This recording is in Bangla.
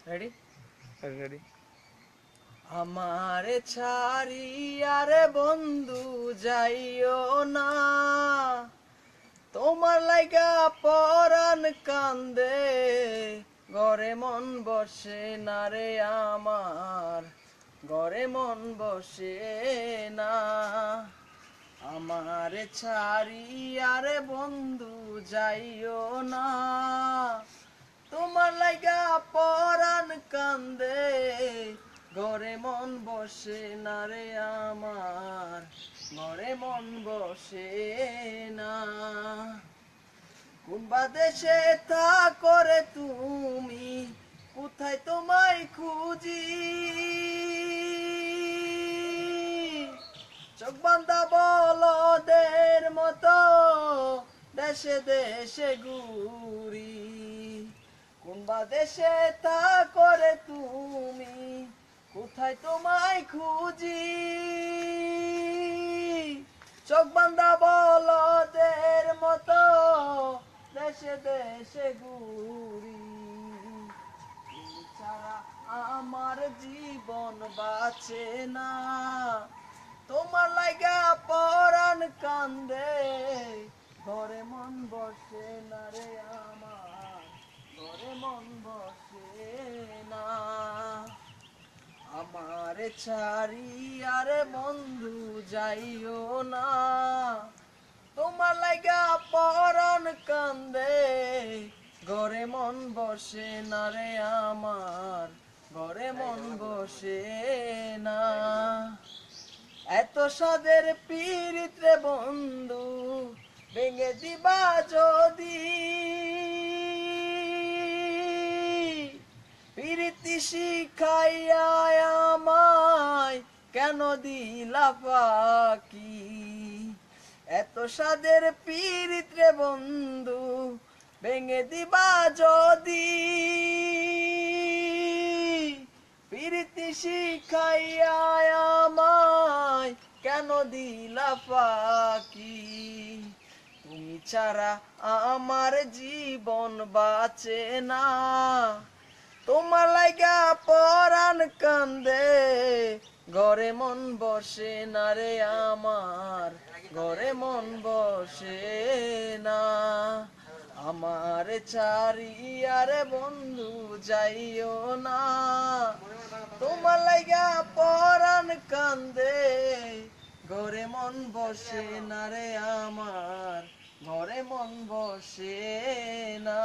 Ready ready. আমারে ছাড়িয়া রে বন্ধু যাইও না, তোমার লাইগা পরাণ কান্দে, ঘরে মন বসে না রে আমার, ঘরে মন বসে না। আমারে ছাড়িয়া রে বন্ধু যাইও না, তোমার লাইগা পরাণ কান্দে, ঘরে মন বসে না রে আমার, ঘরে মন বসে না। কোন দেশে থাকো রে তুমি, কোথায় তোমায় খুঁজি, চোখ বান্ধা বলদের মতো দেশে দেশে ঘুরি। কোন দেশে থাকো রে তুমি, কোথায় তোমায় খুঁজি, চোখ বান্ধা বলদের মতো দেশে দেশে ঘুরি। তুমি ছাড়া আমার জীবন বাঁচে না, তোমার লাইগা পরাণ কান্দে, ঘরে মন বসে না রে আমার, ঘরে মন বসে না। আমারে ছাড়িয়া রে বন্ধু যাইও না, তোমার লাইগা পরাণ কান্দে, ঘরে মন বসে না রে আমার, ঘরে মন বসে না। এত সাদের পীড়িত রে বন্ধু ভেঙে দিবা যদি, প্রীতি শিখাইয়া আমায় কেন দিলা ফাঁকি। এত সাদের পীড়িত রে বন্ধু ভেঙে দিবা যদি, প্রীতি শিখাইয়া আমায় কেন দিলা ফাঁকি। তুমি ছাড়া আমার জীবন বাঁচে না, তোমার লাইগা পরাণ কান্দে, ঘরে মন বসে না রে আমার, ঘরে মন বসে না। আমার ছাড়িয়া রে বন্ধু যাইও না, তোমার লাইগা পরাণ কান্দে, ঘরে মন বসে না রে আমার, ঘরে মন বসে না।